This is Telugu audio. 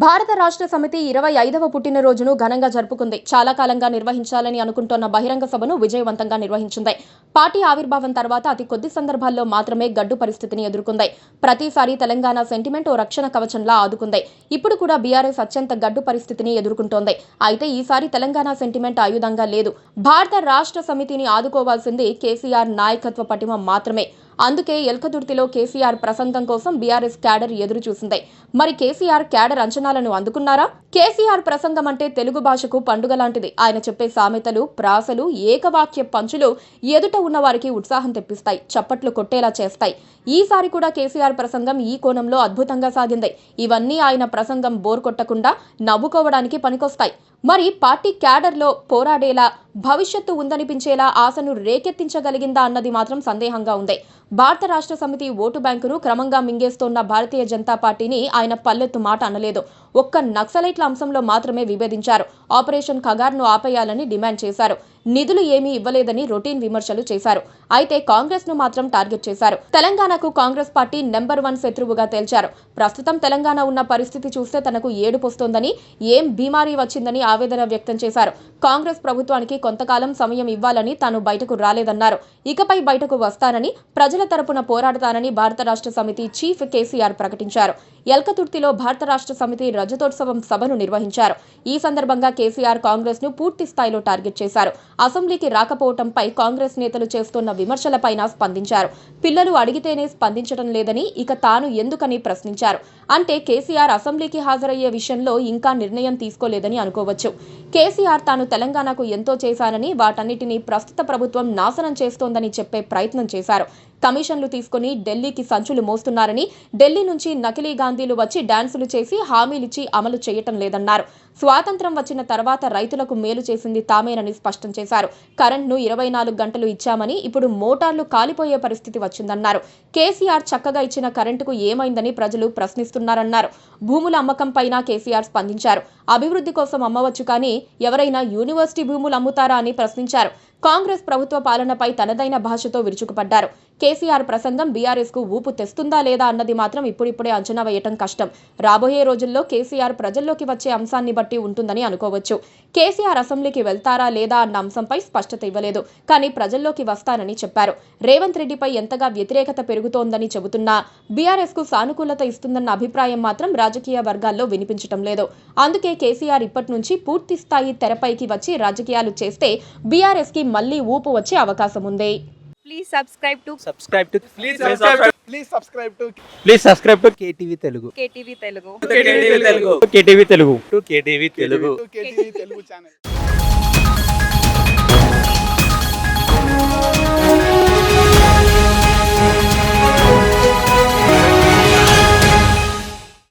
భారత రాష్ట్ర సమితి 25వ పుట్టినరోజును ఘనంగా జరుపుకుంది. చాలా కాలంగా నిర్వహించాలని అనుకుంటోన్న బహిరంగ సభను విజయవంతంగా నిర్వహించింది. పార్టీ ఆవిర్భావం తర్వాత అతి కొద్ది సందర్భాల్లో మాత్రమే గడ్డు పరిస్థితిని ఎదుర్కొంది. ప్రతిసారి తెలంగాణ సెంటిమెంట్ ఓ రక్షణ కవచంలా ఆదుకుంది. ఇప్పుడు కూడా బీఆర్ఎస్ అత్యంత గడ్డు పరిస్థితిని ఎదుర్కొంటోంది. అయితే ఈసారి తెలంగాణ సెంటిమెంట్ ఆయుధంగా లేదు. భారత రాష్ట్ర సమితిని ఆదుకోవాల్సింది కేసీఆర్ నాయకత్వ పటిమ మాత్రమే. అందుకే ఎల్కతుర్తిలో కేసీఆర్ ప్రసంగం కోసం బీఆర్ఎస్ క్యాడర్ ఎదురు చూసింది. మరి కేసీఆర్ క్యాడర్ అంచనాలను అందుకున్నారా? కేసీఆర్ ప్రసంగం అంటే తెలుగు భాషకు పండుగ లాంటిది. ఆయన చెప్పే సామెతలు, ప్రాసలు, ఏకవాక్య పంచులు ఎదుట ఉన్న వారికి ఉత్సాహం తెప్పిస్తాయి, చప్పట్లు కొట్టేలా చేస్తాయి. ఈసారి కూడా కేసీఆర్ ప్రసంగం ఈ కోణంలో అద్భుతంగా సాగింది. ఇవన్నీ ఆయన ప్రసంగం బోర్ కొట్టకుండా నవ్వుకోవడానికి పనికొస్తాయి. మరి పార్టీ క్యాడర్లో పోరాడేలా, భవిష్యత్తు ఉందనిపించేలా ఆశను రేకెత్తించగలిగిందా అన్నది మాత్రం సందేహంగా ఉంది. భారత రాష్ట్ర సమితి ఓటు బ్యాంకును క్రమంగా మింగేస్తోన్న భారతీయ జనతా పార్టీని ఆయన పల్లెత్తు మాట అనలేదు. ఒక్క నక్సలైట్ల అంశంలో మాత్రమే విభేదించారు. ఆపరేషన్ ఖగార్ను ఆపేయాలని డిమాండ్ చేశారు. నిధులు ఏమీ ఇవ్వలేదని రొటీన్ విమర్శలు చేశారు. అయితే కాంగ్రెస్ ను మాత్రం టార్గెట్ చేశారు. తెలంగాణకు కాంగ్రెస్ పార్టీ నెంబర్ 1 శత్రువుగా తేల్చారు. ప్రస్తుతం తెలంగాణ ఉన్న పరిస్థితి చూస్తే తనకు ఏడుపొస్తోందని, ఏం బీమారీ వచ్చిందని ఆవేదన వ్యక్తం చేశారు. కాంగ్రెస్ ప్రభుత్వానికి కొంతకాలం సమయం ఇవ్వాలని తాను బయటకు రాలేదన్నారు. ఇకపై బయటకు వస్తానని, ప్రజల తరపున పోరాడతానని భారత రాష్ట్ర సమితి చీఫ్ కేసీఆర్ ప్రకటించారు. ఎల్కతుర్తిలో భారత రాష్ట్ర సమితి రజతోత్సవం సభను నిర్వహించారు. ఈ సందర్భంగా కేసీఆర్ కాంగ్రెస్ ను పూర్తి స్థాయిలో టార్గెట్ చేశారు. అసెంబ్లీకి రాకపోవడంపై కాంగ్రెస్ నేతలు చేస్తున్న విమర్శలపైన స్పందించారు. పిల్లలు అడిగితేనే స్పందించడం లేదని ఇక తాను ఎందుకని ప్రశ్నించారు. అంటే కేసీఆర్ అసెంబ్లీకి హాజరయ్యే విషయంలో ఇంకా నిర్ణయం తీసుకోలేదని అనుకోవచ్చు. కేసీఆర్ తాను తెలంగాణకు ఎంతో చేశానని, వాటన్నిటినీ ప్రస్తుత ప్రభుత్వం నాశనం చేస్తోందని చెప్పే ప్రయత్నం చేశారు. కమిషన్లు తీసుకుని ఢిల్లీకి సంచులు మోస్తున్నారని, ఢిల్లీ నుంచి నకిలీ గాంధీలు వచ్చి డాన్సులు చేసి హామీలిచ్చి అమలు చేయటం లేదన్నారు. స్వాతంత్ర్యం వచ్చిన తర్వాత రైతులకు మేలు చేసింది తామేనని స్పష్టం చేశారు. కరెంట్ను 24 గంటలు ఇచ్చామని, ఇప్పుడు మోటార్లు కాలిపోయే పరిస్థితి వచ్చిందన్నారు. కేసీఆర్ చక్కగా ఇచ్చిన కరెంటుకు ఏమైందని ప్రజలు ప్రశ్నిస్తున్నారన్నారు. భూముల అమ్మకంపైన కేసీఆర్ స్పందించారు. అభివృద్ధి కోసం అమ్మవచ్చు కానీ ఎవరైనా యూనివర్సిటీ భూములు అమ్ముతారా అని ప్రశ్నించారు. కాంగ్రెస్ ప్రభుత్వ పాలనపై తనదైన భాషతో విరుచుకుపడ్డారు. కేసీఆర్ ప్రసంగం బీఆర్ఎస్ కు ఊపు తెస్తుందా లేదా అన్నది మాత్రం ఇప్పుడిప్పుడే అంచనా వేయటం కష్టం. రాబోయే రోజుల్లో కేసీఆర్ ప్రజల్లోకి వచ్చే అంశాన్ని బట్టి ఉంటుందని అనుకోవచ్చు. కేసీఆర్ అసెంబ్లీకి వెళ్తారా లేదా అన్న అంశంపై స్పష్టత ఇవ్వలేదు. కానీ ప్రజల్లోకి వస్తానని చెప్పారు. రేవంత్ రెడ్డిపై ఎంతగా వ్యతిరేకత పెరుగుతోందని చెబుతున్నా బీఆర్ఎస్ కు సానుకూలత ఇస్తుందన్న అభిప్రాయం మాత్రం రాజకీయ వర్గాల్లో వినిపించటం లేదు. అందుకే కేసీఆర్ ఇప్పటి నుంచి పూర్తి స్థాయి తెరపైకి వచ్చి రాజకీయాలు చేస్తే బీఆర్ఎస్ కి మళ్లీ ఊపు వచ్చే అవకాశం ఉంది. Please subscribe to KTV Telugu. KTV Telugu. KTV Telugu. KTV Telugu channel.